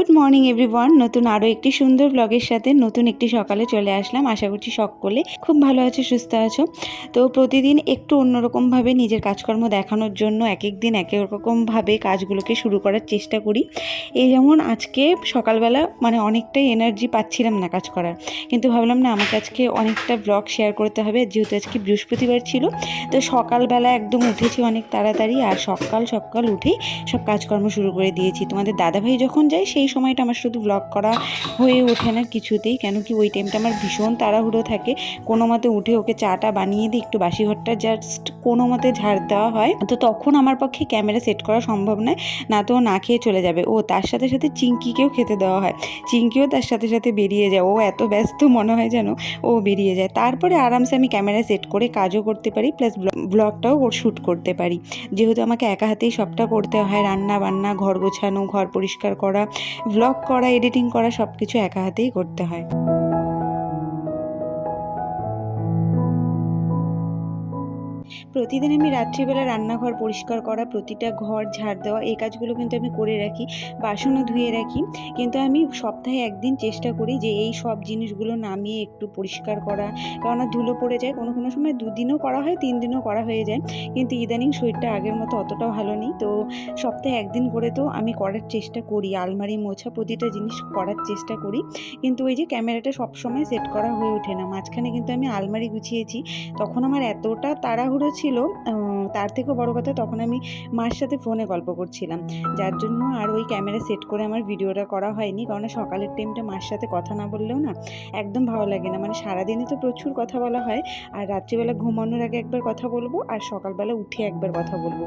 Good morning everyone. নতুন আরও একটি সুন্দর ব্লগের সাথে নতুন একটি সকালে চলে আসলাম। আশা করছি সকলে খুব ভালো আছো, সুস্থ আছো। তো প্রতিদিন একটু অন্যরকমভাবে নিজের কাজকর্ম দেখানোর জন্য এক এক দিন এক এক রকমভাবে কাজগুলোকে শুরু করার চেষ্টা করি। এই যেমন আজকে সকালবেলা মানে অনেকটাই এনার্জি পাচ্ছিলাম না কাজ করার, কিন্তু ভাবলাম না আমাকে আজকে অনেকটা ব্লগ শেয়ার করতে হবে, যেহেতু আজকে বৃহস্পতিবার ছিল। তো সকালবেলা একদম উঠেছি অনেক তাড়াতাড়ি, আর সকাল উঠেই সব কাজকর্ম শুরু করে দিয়েছি। তোমাদের দাদাভাই যখন যায় সেই সময়টা আমার শুধু ব্লগ করা হয়ে ওঠে না কিছুতেই, কেন কি ওই টাইমটা আমার ভীষণ তাড়াহুড়ো থাকে। কোনো মতে উঠে ওকে চাটা বানিয়ে দিই, একটু বাসি ঘরটা জাস্ট কোনো মতে ঝাড় দেওয়া হয়। তো তখন আমার পক্ষে ক্যামেরা সেট করা সম্ভব নয়, না তো না খেয়ে চলে যাবে। ও তার সাথে সাথে চিঙ্কিকেও খেতে দেওয়া হয়, চিঙ্কিও তার সাথে সাথে বেরিয়ে যায়। ও এত ব্যস্ত মনে হয় যেন ও বেরিয়ে যায়। তারপরে আরামসে আমি ক্যামেরা সেট করে কাজও করতে পারি, প্লাস ব্লগটাও শ্যুট করতে পারি, যেহেতু আমাকে একা হাতেই সবটা করতে হয়। রান্না বান্না, ঘর গোছানো, ঘর পরিষ্কার করা, ব্লগ করা, এডিটিং করা, সব কিছু একা হাতেই করতে হয়। প্রতিদিন আমি রাত্রিবেলা রান্নাঘর পরিষ্কার করা, প্রতিটা ঘর ঝাড় দেওয়া, এই কাজগুলো কিন্তু আমি করে রাখি। বাসনও ধুয়ে রাখি, কিন্তু আমি সপ্তাহে একদিন চেষ্টা করি যে এই সব জিনিসগুলো নামিয়ে একটু পরিষ্কার করা, কেননা ধুলো পড়ে যায়। কোনো কোনো সময় 2 দিনও করা হয়, 3 দিনও করা হয়ে যায়, কিন্তু ইদানিং শরীরটা আগের মতো অতটাও ভালো নেই। তো সপ্তাহে একদিন করে তো আমি করার চেষ্টা করি, আলমারি মোছা, প্রতিটা জিনিস করার চেষ্টা করি। কিন্তু ওই যে ক্যামেরাটা সবসময় সেট করা হয়ে ওঠে না। মাঝখানে কিন্তু আমি আলমারি গুছিয়েছি, তখন আমার এতটা তাড়াহুড়ো ছিল, তার থেকেও বড় কথা তখন আমি মার সাথে ফোনে গল্প করছিলাম, যার জন্য আর ওই ক্যামেরা সেট করে আমার ভিডিওটা করা হয়নি। কারণ সকালের টাইমটা মার সাথে কথা না বললেও না একদম ভালো লাগে না। মানে সারাদিনে তো প্রচুর কথা বলা হয়, আর রাত্রিবেলা ঘুমানোর আগে একবার কথা বলবো, আর সকালবেলা উঠে একবার কথা বলবো।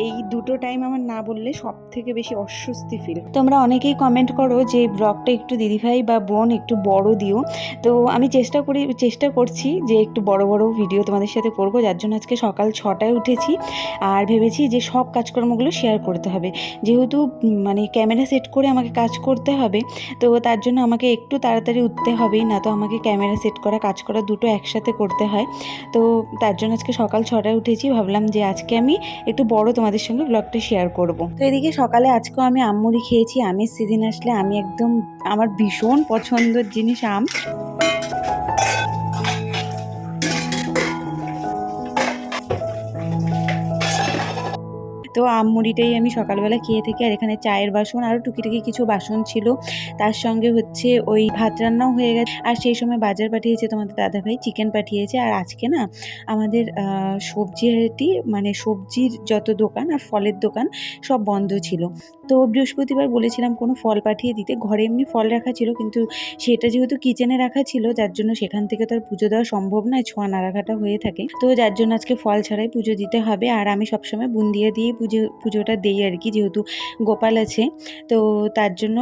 এই দুটো টাইম আমার না বললে সব থেকে বেশি অস্বস্তি ফিল। তোমরা অনেকেই কমেন্ট করো যে ব্লগটা একটু দিদিভাই বা বোন একটু বড় দিও। তো আমি চেষ্টা করছি যে একটু বড় ভিডিও তোমাদের সাথে করব, যার জন্য আজকে সকাল 6টায় উঠেছি, আর ভেবেছি যে সব কাজকর্মগুলো শেয়ার করতে হবে। যেহেতু মানে ক্যামেরা সেট করে আমাকে কাজ করতে হবে, তো তার জন্য আমাকে একটু তাড়াতাড়ি উঠতে হবেই, না তো আমাকে ক্যামেরা সেট করা, কাজ করা দুটো একসাথে করতে হয়। তো তার জন্য আজকে সকাল 6টায় উঠেছি, ভাবলাম যে আজকে আমি একটু বড় তোমাদের সঙ্গে ব্লগটা শেয়ার করব। তো এদিকে সকালে আজকেও আমি আমমুড়ি খেয়েছি। আমের সিজন আসলে আমি একদম, আমার ভীষণ পছন্দের জিনিস আম। তো আমমুড়িটাই আমি সকালবেলা খেয়ে থাকি। আর এখানে চায়ের বাসন, আরও টুকিটাকি কিছু বাসন ছিল, তার সঙ্গে হচ্ছে ওই ভাত রান্নাও হয়ে গেছে। আর সেই সময় বাজার পাঠিয়েছে তোমাদের দাদাভাই, চিকেন পাঠিয়েছে। আর আজকে না আমাদের সবজির হাটি, মানে সবজির যত দোকান আর ফলের দোকান সব বন্ধ ছিল। তো বৃহস্পতিবার বলেছিলাম কোনো ফল পাঠিয়ে দিতে, ঘরে এমনি ফল রাখা ছিল, কিন্তু সেটা যেহেতু কিচেনে রাখা ছিল, যার জন্য সেখান থেকে তো আর পুজো দেওয়া সম্ভব নয়, ছোঁয়া নাড়াঘাটা হয়ে থাকে। তো যার জন্য আজকে ফল ছাড়াই পুজো দিতে হবে। আর আমি সবসময় বুন্দিয়া দিয়ে পুজোটা দিই আর কি, যেহেতু গোপাল আছে। তো তার জন্য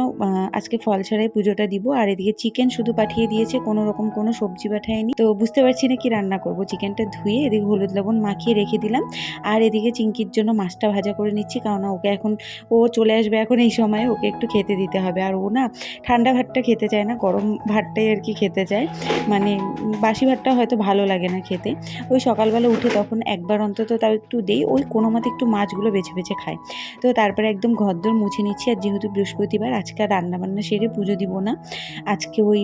আজকে ফল ছাড়াই পুজোটা দিব। আর এদিকে চিকেন শুধু পাঠিয়ে দিয়েছে, কোনো রকম কোনো সবজি পাঠায়নি। তো বুঝতে পারছি না কি রান্না করব। চিকেনটা ধুয়ে এদিকে হলুদ লবণ মাখিয়ে রেখে দিলাম, আর এদিকে চিংকির জন্য মাছটা ভাজা করে নিচ্ছি, কারণ ওকে এখন, ও চলে আসবে এখন এই সময়ে, ওকে একটু খেতে দিতে হবে। আর ও না ঠান্ডা ভাতটা খেতে চায় না, গরম ভাতটাই আর কি খেতে চায়। মানে বাসি ভাতটা হয়তো ভালো লাগে না খেতে। ওই সকালবেলা উঠে তখন একবার অন্তত তাও একটু দেই, ওই কোনো মতে একটু মাছগুলো বেছে বেছে খায়। তো তারপরে একদম ঘরদোর মুছে নিচ্ছি। আর যেহেতু বৃহস্পতিবার, আজকে আর রান্নাবান্না সেরে পুজো দিব না, আজকে ওই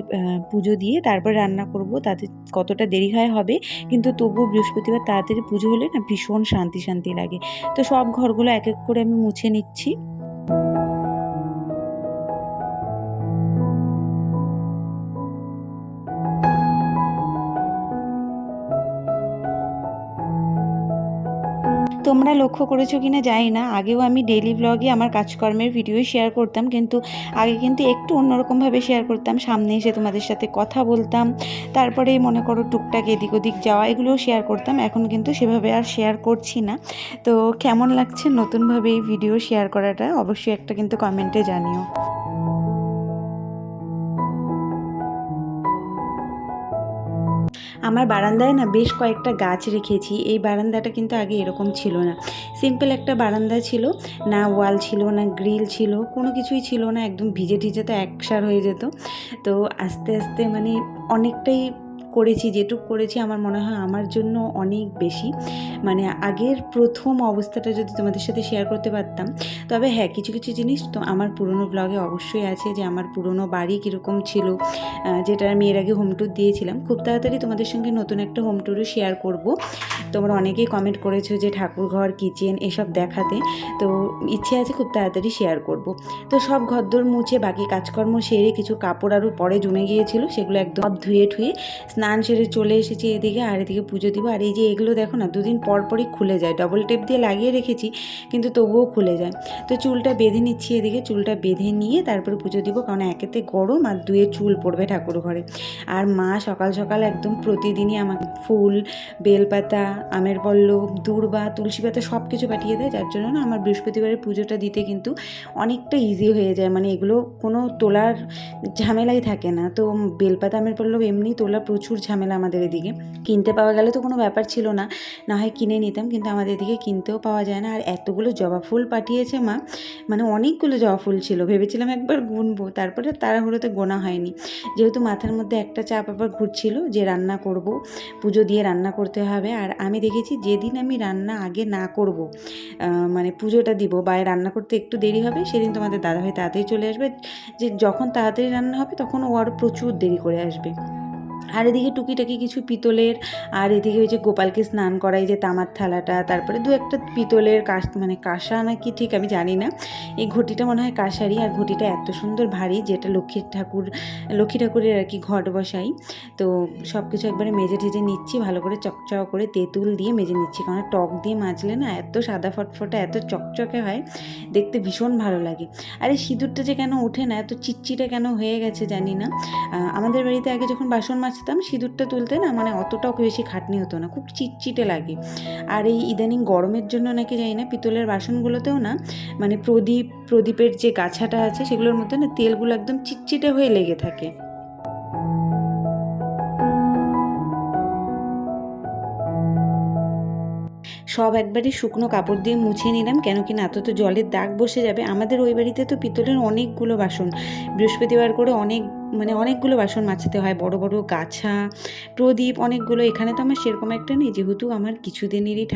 পুজো দিয়ে তারপরে রান্না করব। তাতে কতটা দেরি হবে, কিন্তু তবুও বৃহস্পতিবার তাড়াতাড়ি পুজো হলে না ভীষণ শান্তি শান্তি লাগে। তো সব ঘরগুলো এক এক করে আমি মুছে নিচ্ছি। তোমরা লক্ষ্য করেছো কিনা জানি না, আগেও আমি ডেইলি ব্লগে আমার কাজকর্মের ভিডিও শেয়ার করতাম, কিন্তু আগে কিন্তু একটু অন্যরকমভাবে শেয়ার করতাম। সামনে এসে তোমাদের সাথে কথা বলতাম, তারপরে মনে করো টুকটাক এদিক ওদিক যাওয়া, এগুলোও শেয়ার করতাম। এখন কিন্তু সেভাবে আর শেয়ার করছি না। তো কেমন লাগছে নতুনভাবে এই ভিডিও শেয়ার করাটা, অবশ্যই একটা কিন্তু কমেন্টে জানিও। আমার বারান্দায় না বেশ কয়েকটা গাছ রেখেছি। এই বারান্দাটা কিন্তু আগে এরকম ছিল না, সিম্পল একটা বারান্দা ছিল, না ওয়াল ছিল, না গ্রিল ছিল, কোনো কিছুই ছিল না, একদম ভিজে টিজে তো একসার হয়ে যেত। তো আস্তে আস্তে মানে অনেকটাই করেছি, যেটুক করেছি আমার মনে হয় আমার জন্য অনেক বেশি। মানে আগের প্রথম অবস্থাটা যদি তোমাদের সাথে শেয়ার করতে পারতাম। তবে হ্যাঁ, কিছু কিছু জিনিস তো আমার পুরনো ব্লগে অবশ্যই আছে, যে আমার পুরনো বাড়ি কীরকম ছিল, যেটা আমি এর আগে হোম ট্যুর দিয়েছিলাম। খুব তাড়াতাড়ি তোমাদের সঙ্গে নতুন একটা হোম ট্যুরও শেয়ার করব। তোমরা অনেকেই কমেন্ট করেছো যে ঠাকুরঘর, কিচেন এসব দেখাতে, তো ইচ্ছে আছে খুব তাড়াতাড়ি শেয়ার করব। তো সব ঘরদোর মুছে বাকি কাজকর্ম সেরে কিছু কাপড় আরও পরে জমে গিয়েছিল, সেগুলো একদম ধুয়ে ঠুয়ে স্নান সেরে চলে এসেছি এদিকে। আর এদিকে পুজো দিব। আর এই যে এগুলো দেখো না, দুদিন পর পরই খুলে যায়, ডবল টেপ দিয়ে লাগিয়ে রেখেছি কিন্তু তবুও খুলে যায়। তো চুলটা বেঁধে নিচ্ছি এদিকে, চুলটা বেঁধে নিয়ে তারপরে পুজো দিব, কারণ একেতে গরম আর দুয়ে চুল পড়বে ঠাকুর ঘরে। আর মা সকাল সকাল একদম প্রতিদিনই আমাকে ফুল, বেলপাতা, আমের পল্লব, দূর্বা, তুলসী পাতা সব কিছু পাঠিয়ে দেয়, যার জন্য না আমার বৃহস্পতিবারের পুজোটা দিতে কিন্তু অনেকটা ইজি হয়ে যায়। মানে এগুলো কোনো তোলার ঝামেলাই থাকে না। তো বেলপাতা, আমের পল্লব এমনি তোলা প্রচুর ঝামেলা আমাদের এদিকে। কিনতে পাওয়া গেলে তো কোনো ব্যাপার ছিল না, না হয় কিনে নিতাম, কিন্তু আমাদের এদিকে কিনতেও পাওয়া যায় না। আর এতগুলো জবা ফুল পাঠিয়েছে মা, মানে অনেকগুলো জবা ফুল ছিল, ভেবেছিলাম একবার গুনবো, তারপরে তাড়াহুড়োতে গোনা হয়নি। যেহেতু মাথার মধ্যে একটা চাপ আবার ঘুরছিল যে রান্না করব, পুজো দিয়ে রান্না করতে হবে। আর আমি দেখেছি যেদিন আমি রান্না আগে না করব, মানে পুজোটা দিব বা রান্না করতে একটু দেরি হবে, সেদিন তোমাদের দাদাভাই তাড়াতাড়ি চলে আসবে। যে যখন তাড়াতাড়ি রান্না হবে তখন ও আরও প্রচুর দেরি করে আসবে। আর এদিকে টুকিটাকি কিছু পিতলের, আর এদিকে ওই যে গোপালকে স্নান করাই যে তামার থালাটা, তারপরে দু একটা পিতলের মানে কাঁসা নাকি ঠিক আমি জানি না, এই ঘটিটা মনে হয় কাঁসারই। আর ঘটিটা এত সুন্দর ভারী, যেটা লক্ষ্মী ঠাকুরের আর কি ঘট বসাই। তো সব কিছু একবারে মেজে টেজে নিচ্ছি, ভালো করে চকচক করে তেঁতুল দিয়ে মেজে নিচ্ছি, কারণ টক দিয়ে মাজলে না এত সাদা ফটফটে এত চকচকে হয়, দেখতে ভীষণ ভালো লাগে। আর এই সিঁদুরটা যে কেন ওঠে না, এত চিটচিটে কেন হয়ে গেছে জানি না। আমাদের বাড়িতে আগে যখন বাসন মাজতাম সিঁদুরটা তুলতে না, মানে অতটাও বেশি খাটনি হতো না, খুব চিটচিটে লাগে। আর এই ইদানিং গরমের জন্য নাকি জানি না পিতলের বাসনগুলোতেও না, মানে প্রদীপের যে গাছাটা আছে সেগুলোর মধ্যে না তেলগুলো একদম চিটচিটে হয়ে লেগে থাকে। সব একবারে শুকনো কাপড় দিয়ে মুছে নিলাম, কেন কি না তো জলের দাগ বসে যাবে। আমাদের ওই বাড়িতে তো পিতলের অনেকগুলো বাসন, বৃহস্পতিবার করে অনেকগুলো বাসন মাজতে হয়, বড় বড় গাছা, প্রদীপ অনেকগুলো। এখানে তো আমার সেরকম একটা নেই, যেহেতু আমার কিছুদিনেরই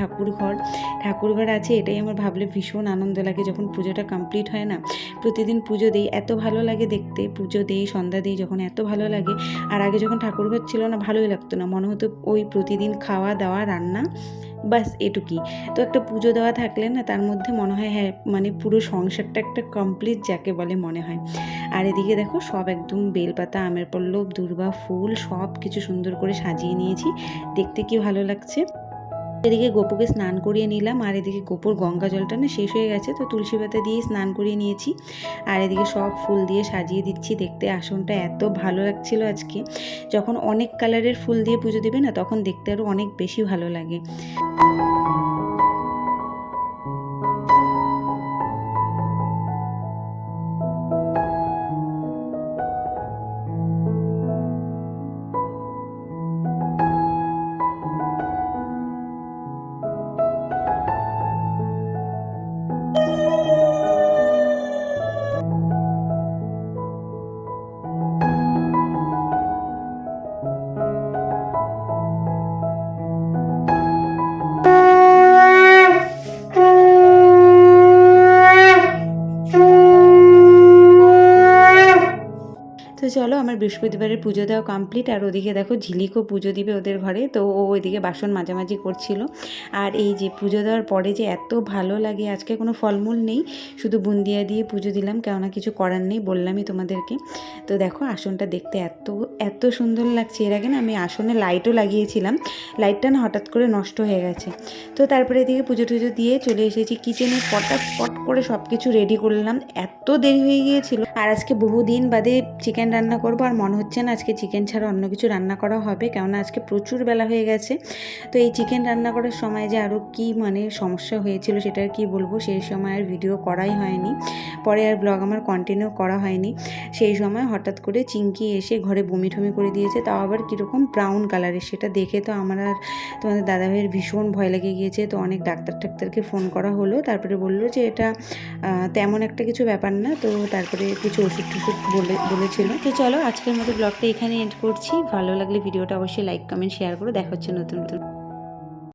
ঠাকুরঘর আছে, এটাই আমার ভাবলে ভীষণ আনন্দ লাগে। যখন পুজোটা কমপ্লিট হয় না, প্রতিদিন পুজো দিই, এত ভালো লাগে দেখতে, পুজো দিই সন্ধ্যা দিই যখন, এত ভালো লাগে। আর আগে যখন ঠাকুরঘর ছিল না, ভালোই লাগতো না, মনে হতো ওই প্রতিদিন খাওয়া দাওয়া রান্না বাস এটুকুই। তো একটা পুজো দেওয়া থাকলে না তার মধ্যে মনে হয় হ্যাঁ, মানে পুরো সংসারটা একটা কমপ্লিট যাকে বলে মনে হয়। আর এদিকে দেখো সব একদম বেলপাতা, আমের পল্লব, দূর্বা ফুল সব কিছু সুন্দর করে সাজিয়ে নিয়েছি, দেখতে কি ভালো লাগছে। এদিকে গোপুকে স্নান করিয়ে নিলাম, আর এদিকে গোপুর গঙ্গা জলটা না শেষ হয়ে গেছে, তো তুলসী পাতা দিয়ে স্নান করিয়ে নিয়েছি। আর এদিকে সব ফুল দিয়ে সাজিয়ে দিচ্ছি, দেখতে আসনটা এত ভালো লাগছিল আজকে। যখন অনেক কালারের ফুল দিয়ে পুজো দেবে না, তখন দেখতে আরও অনেক বেশি ভালো লাগে। তো চলো, আমার বৃহস্পতিবারের পুজো দেওয়া কমপ্লিট। আর ওদিকে দেখো ঝিলিকও পুজো দিবে ওদের ঘরে, তো ও ওইদিকে বাসন মাঝামাঝি করছিল। আর এই যে পুজো দেওয়ার পরে যে এত ভালো লাগে, আজকে কোনো ফলমূল নেই, শুধু বুন্দিয়া দিয়ে পুজো দিলাম, কেননা কিছু করার নেই, বললামই তোমাদেরকে। তো দেখো আসনটা দেখতে এত এত সুন্দর লাগছে। এর আগে না আমি আসনে লাইটও লাগিয়েছিলাম, লাইটটা না হঠাৎ করে নষ্ট হয়ে গেছে। তো তারপরে এদিকে পুজো টুজো দিয়ে চলে এসেছি কিচেনে, পটাপট করে সব কিছু রেডি করলাম, এত দেরি হয়ে গিয়েছিল। আর আজকে বহুদিন বাদে চিকেন রান্না করব, আর মনে হচ্ছে না আজকে চিকেন ছাড়া অন্য কিছু রান্না করা হবে, কেননা আজকে প্রচুর বেলা হয়ে গেছে। তো এই চিকেন রান্না করার সময় যে আরও কি মানে সমস্যা হয়েছিল সেটা আর কি বলবো, সেই সময় আর ভিডিও করাই হয়নি। পরে আর ব্লগ আমার কন্টিনিউ করা হয়নি। সেই সময় হঠাৎ করে চিঙ্কি এসে ঘরে বমি ঠমি করে দিয়েছে, তাও আবার কীরকম ব্রাউন কালারের। সেটা দেখে তো আমার আর তোমাদের দাদাভাইয়ের ভীষণ ভয় লেগে গিয়েছে। তো অনেক ডাক্তারকে ফোন করা হলো, তারপরে বললো যে এটা তেমন একটা কিছু ব্যাপার না। তো তারপরে কিছু ওষুধ টষুধ বলেছিল। তো চলো আজকের মতো ব্লগটা এখানে এন্ড করছি। ভালো লাগলে ভিডিওটা অবশ্যই লাইক কমেন্ট শেয়ার করো। দেখা হচ্ছে নতুন নতুন